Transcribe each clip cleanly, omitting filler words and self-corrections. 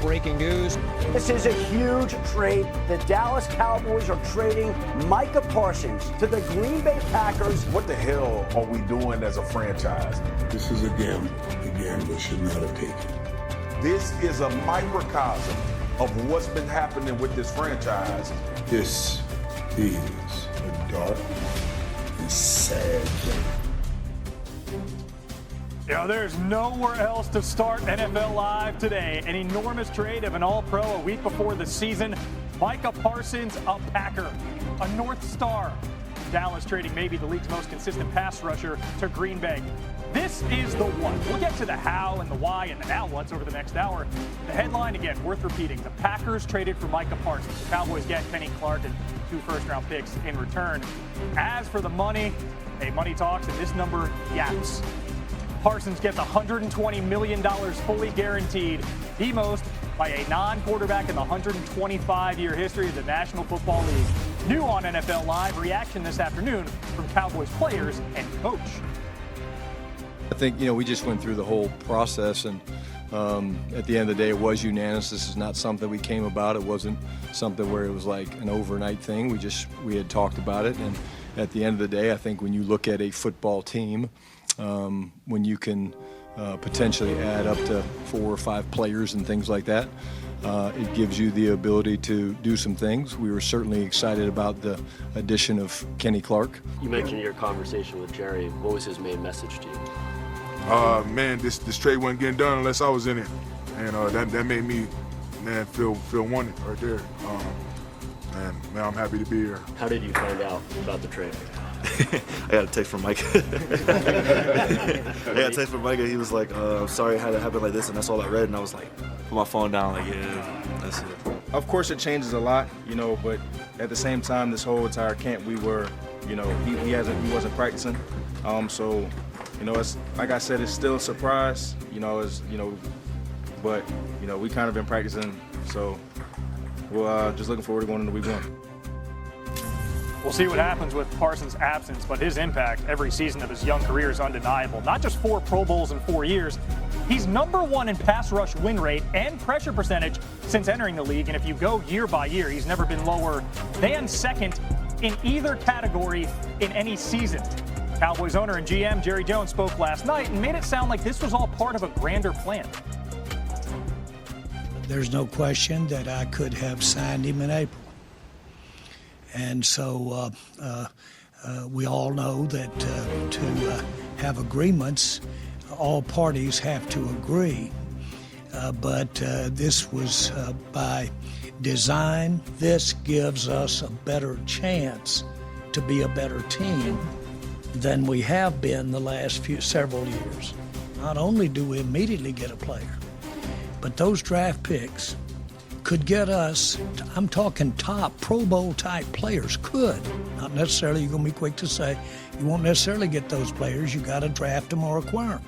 breaking news. This is a huge trade. The Dallas Cowboys are trading Micah Parsons to the Green Bay Packers. What the hell are we doing as a franchise? This is a gamble. A gambler should not have taken. This is a microcosm of what's been happening with this franchise. This is a dark and sad day. You know, there's nowhere else to start NFL Live today. An enormous trade of an All-Pro a week before the season. Micah Parsons, a Packer, a North Star. Dallas trading maybe the league's most consistent pass rusher to Green Bay. This is the one. We'll get to the how and the why and the now what's over the next hour. The headline, again, worth repeating. The Packers traded for Micah Parsons. The Cowboys get Kenny Clark and 2 first-round picks in return. As for the money, hey, money talks, and this number yaps. Parsons gets $120 million fully guaranteed, the most by a non-quarterback in the 125-year history of the National Football League. New on NFL Live, reaction this afternoon from Cowboys players and coach. I think, we just went through the whole process, and at the end of the day, it was unanimous. This is not something we came about. It wasn't something where it was like an overnight thing. We had talked about it, and at the end of the day, I think when you look at a football team, when you can potentially add up to 4 or 5 players and things like that, it gives you the ability to do some things. We were certainly excited about the addition of Kenny Clark. You mentioned your conversation with Jerry. What was his main message to you? Man, this trade wasn't getting done unless I was in it, and that made me, feel wanted right there. Man, I'm happy to be here. How did you find out about the trade? I got a text from Micah. He was like, sorry it had to happen like this, and that's all I read. And I was like, put my phone down, like, yeah, that's it. Of course it changes a lot, but at the same time, this whole entire camp, we were, he wasn't practicing. So, it's, like I said, it's still a surprise, but, we kind of been practicing. So we're just looking forward to going into week 1. We'll see what happens with Parsons' absence, but his impact every season of his young career is undeniable. Not just 4 Pro Bowls in 4 years. He's #1 in pass rush win rate and pressure percentage since entering the league. And if you go year by year, he's never been lower than 2nd in either category in any season. Cowboys owner and GM Jerry Jones spoke last night and made it sound like this was all part of a grander plan. There's no question that I could have signed him in April. And so we all know that to have agreements, all parties have to agree. But this was by design. This gives us a better chance to be a better team than we have been the last several years. Not only do we immediately get a player, but those draft picks could get us, I'm talking top Pro Bowl type players, could. Not necessarily, you're going to be quick to say, you won't necessarily get those players, you got to draft them or acquire them.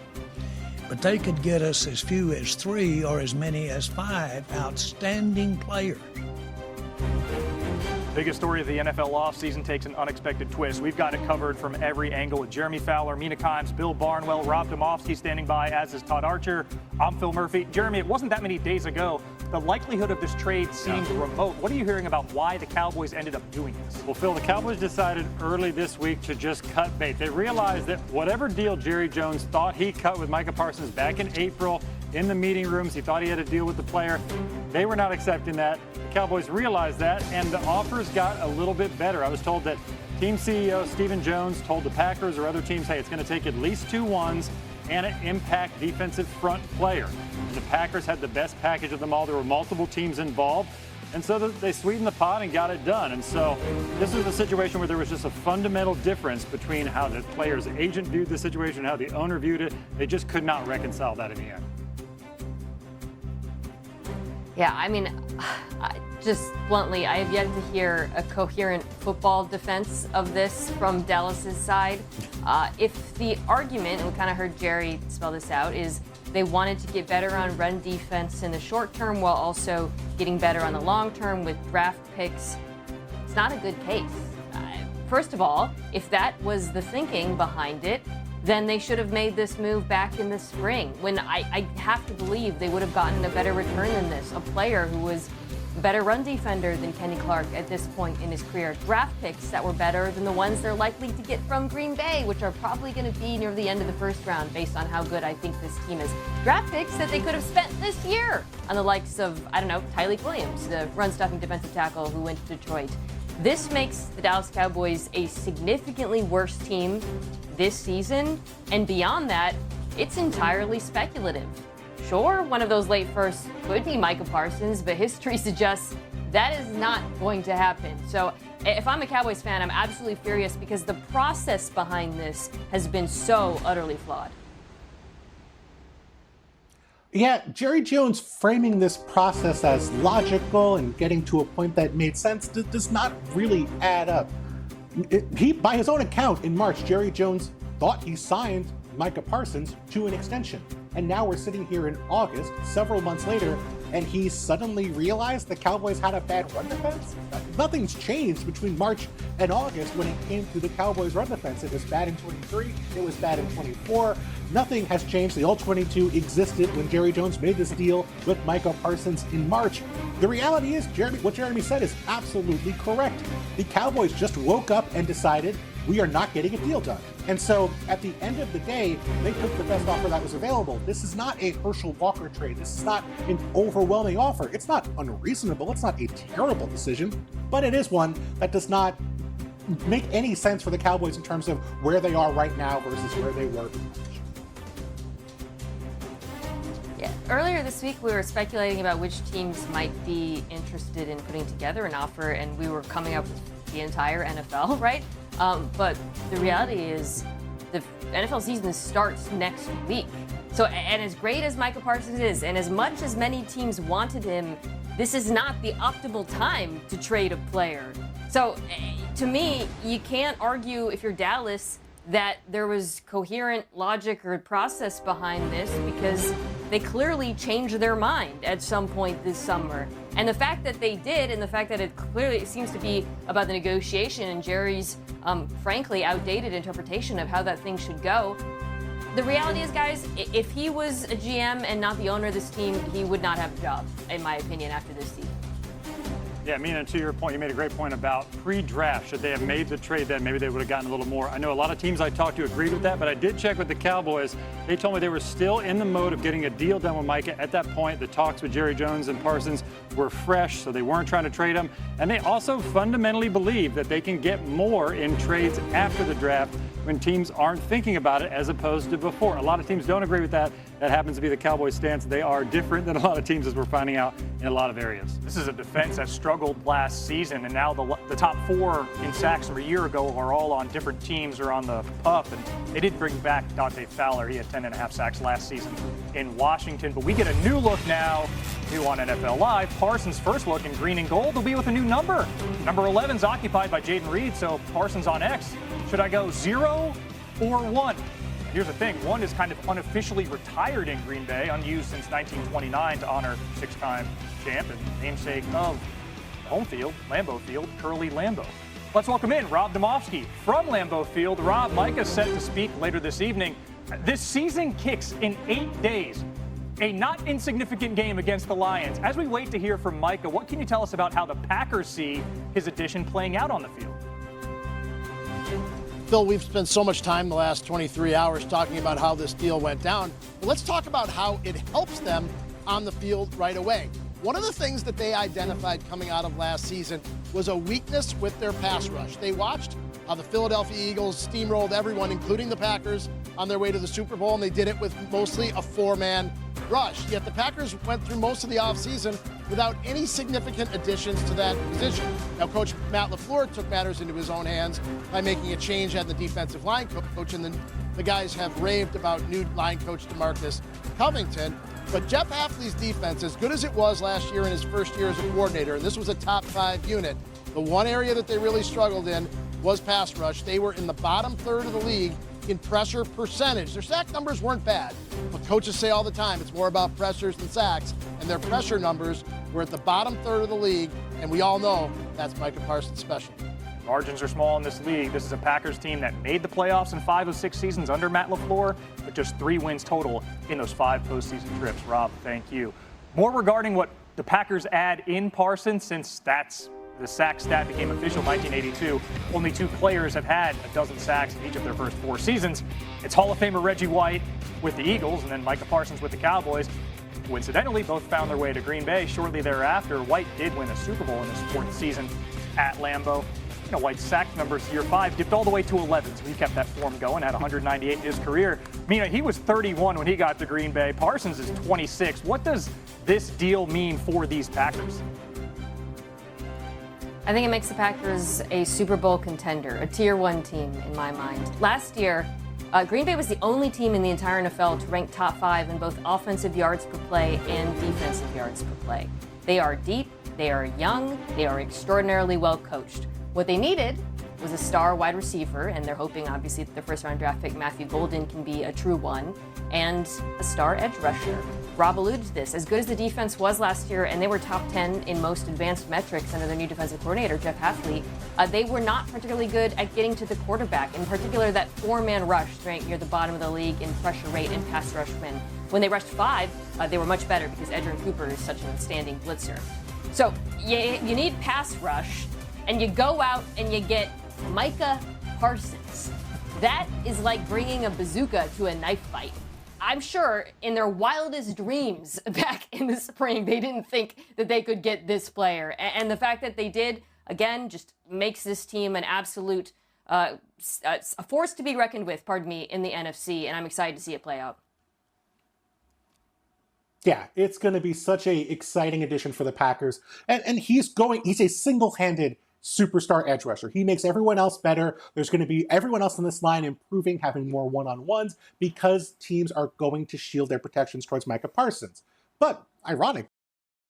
But they could get us as few as 3 or as many as 5 outstanding players. Biggest story of the NFL offseason takes an unexpected twist. We've got it covered from every angle with Jeremy Fowler, Mina Kimes, Bill Barnwell, Rob Domofsky standing by, as is Todd Archer. I'm Phil Murphy. Jeremy, it wasn't that many days ago. The likelihood of this trade seemed remote. What are you hearing about why the Cowboys ended up doing this? Well, Phil, the Cowboys decided early this week to just cut bait. They realized that whatever deal Jerry Jones thought he cut with Micah Parsons back in April in the meeting rooms, he thought he had a deal with the player. They were not accepting that. The Cowboys realized that, and the offers got a little bit better. I was told that team CEO Stephen Jones told the Packers or other teams, hey, it's going to take at least 2 ones and an impact defensive front player. And the Packers had the best package of them all. There were multiple teams involved. And so they sweetened the pot and got it done. And so this is a situation where there was just a fundamental difference between how the player's agent viewed the situation and how the owner viewed it. They just could not reconcile that in the end. Yeah, I mean, just bluntly, I have yet to hear a coherent football defense of this from Dallas's side. If the argument, and we kind of heard Jerry spell this out, is they wanted to get better on run defense in the short term while also getting better on the long term with draft picks, it's not a good case. First of all, if that was the thinking behind it, then they should have made this move back in the spring, when I have to believe they would have gotten a better return than this. A player who was a better run defender than Kenny Clark at this point in his career. Draft picks that were better than the ones they're likely to get from Green Bay, which are probably going to be near the end of the first round based on how good I think this team is. Draft picks that they could have spent this year on the likes of, Tyleik Williams, the run-stuffing defensive tackle who went to Detroit. This makes the Dallas Cowboys a significantly worse team this season, and beyond that, it's entirely speculative. Sure, one of those late firsts could be Micah Parsons, but history suggests that is not going to happen. So if I'm a Cowboys fan, I'm absolutely furious because the process behind this has been so utterly flawed. Yeah, Jerry Jones framing this process as logical and getting to a point that made sense does not really add up. By his own account, in March, Jerry Jones thought he signed Micah Parsons to an extension. And now we're sitting here in August, several months later, and he suddenly realized the Cowboys had a bad run defense? Nothing's changed between March and August when it came to the Cowboys' run defense. It was bad in 23, it was bad in 24. Nothing has changed. The old 22 existed when Jerry Jones made this deal with Micah Parsons in March. The reality is, what Jeremy said is absolutely correct. The Cowboys just woke up and decided we are not getting a deal done. And so at the end of the day, they took the best offer that was available. This is not a Herschel Walker trade. This is not an overwhelming offer. It's not unreasonable. It's not a terrible decision, but it is one that does not make any sense for the Cowboys in terms of where they are right now versus where they were. Yeah. Earlier this week, we were speculating about which teams might be interested in putting together an offer, and we were coming up with the entire NFL, right? But the reality is the NFL season starts next week. So, and as great as Micah Parsons is, and as much as many teams wanted him, this is not the optimal time to trade a player. So, to me, you can't argue if you're Dallas that there was coherent logic or process behind this because they clearly changed their mind at some point this summer. And the fact that they did, and the fact that it clearly seems to be about the negotiation and Jerry's, frankly, outdated interpretation of how that thing should go. The reality is, guys, if he was a GM and not the owner of this team, he would not have a job, in my opinion, after this season. Yeah, Mina, to your point, you made a great point about pre-draft. Should they have made the trade then, maybe they would have gotten a little more. I know a lot of teams I talked to agreed with that, but I did check with the Cowboys. They told me they were still in the mode of getting a deal done with Micah. At that point, the talks with Jerry Jones and Parsons were fresh, so they weren't trying to trade him. And they also fundamentally believe that they can get more in trades after the draft when teams aren't thinking about it as opposed to before. A lot of teams don't agree with that. That happens to be the Cowboys' stance. They are different than a lot of teams, as we're finding out in a lot of areas. This is a defense that struggled last season, and now the top four in sacks from a year ago are all on different teams or on the pup. And they did bring back Dante Fowler. He had 10.5 sacks last season in Washington. But we get a new look now, new on NFL Live. Parsons' first look in green and gold will be with a new number. Number 11 is occupied by Jaden Reed, so Parsons on X. Should I go 0 or 1? Here's the thing, 1 is kind of unofficially retired in Green Bay, unused since 1929 to honor 6-time champ and namesake of home field, Lambeau Field, Curly Lambeau. Let's welcome in Rob Domofsky from Lambeau Field. Rob, Micah's set to speak later this evening. This season kicks in 8 days. A not insignificant game against the Lions. As we wait to hear from Micah, what can you tell us about how the Packers see his addition playing out on the field? Phil, we've spent so much time the last 23 hours talking about how this deal went down. But let's talk about how it helps them on the field right away. One of the things that they identified coming out of last season was a weakness with their pass rush. They watched how the Philadelphia Eagles steamrolled everyone, including the Packers, on their way to the Super Bowl, and they did it with mostly a 4-man rush. Yet the Packers went through most of the offseason without any significant additions to that position. Now, Coach Matt LaFleur took matters into his own hands by making a change at the defensive line coach, and then the guys have raved about new line coach DeMarcus Covington. But Jeff Hafley's defense, as good as it was last year in his first year as a coordinator, and this was a top 5 unit, the one area that they really struggled in was pass rush. They were in the bottom third of the league in pressure percentage. Their sack numbers weren't bad, but coaches say all the time it's more about pressures than sacks, and their pressure numbers were at the bottom third of the league, and we all know that's Micah Parsons' special. Margins are small in this league. This is a Packers team that made the playoffs in 5 of 6 seasons under Matt LaFleur, but just 3 wins total in those 5 postseason trips. Rob, thank you. More regarding what the Packers add in Parsons, since that's the sack stat became official in 1982. Only 2 players have had a dozen sacks in each of their first 4 seasons. It's Hall of Famer Reggie White with the Eagles and then Micah Parsons with the Cowboys. Coincidentally, both found their way to Green Bay shortly thereafter. White did win a Super Bowl in his 4th season at Lambeau. You know, White's sack numbers year 5 dipped all the way to 11, so he kept that form going, had 198 in his career. I mean, he was 31 when he got to Green Bay. Parsons is 26. What does this deal mean for these Packers? I think it makes the Packers a Super Bowl contender, a Tier 1 team in my mind. Last year, Green Bay was the only team in the entire NFL to rank top 5 in both offensive yards per play and defensive yards per play. They are deep, they are young, they are extraordinarily well coached. What they needed was a star wide receiver, and they're hoping, obviously, that their first-round draft pick, Matthew Golden, can be a true one, and a star edge rusher. Rob alluded to this. As good as the defense was last year, and they were top 10 in most advanced metrics under their new defensive coordinator, Jeff Hafley, they were not particularly good at getting to the quarterback. In particular, that 4-man rush ranked near the bottom of the league in pressure rate and pass rush win. When they rushed 5, they were much better because Edgerrin Cooper is such an outstanding blitzer. So you need pass rush, and you go out and you get Micah Parsons. That is like bringing a bazooka to a knife fight. I'm sure in their wildest dreams back in the spring, they didn't think that they could get this player. And the fact that they did, again, just makes this team an absolute a force to be reckoned with, in the NFC. And I'm excited to see it play out. Yeah, it's going to be such a exciting addition for the Packers. And he's a single-handed superstar edge rusher. He makes everyone else better. There's going to be everyone else on this line improving, having more one-on-ones, because teams are going to shield their protections towards Micah Parsons. But ironic,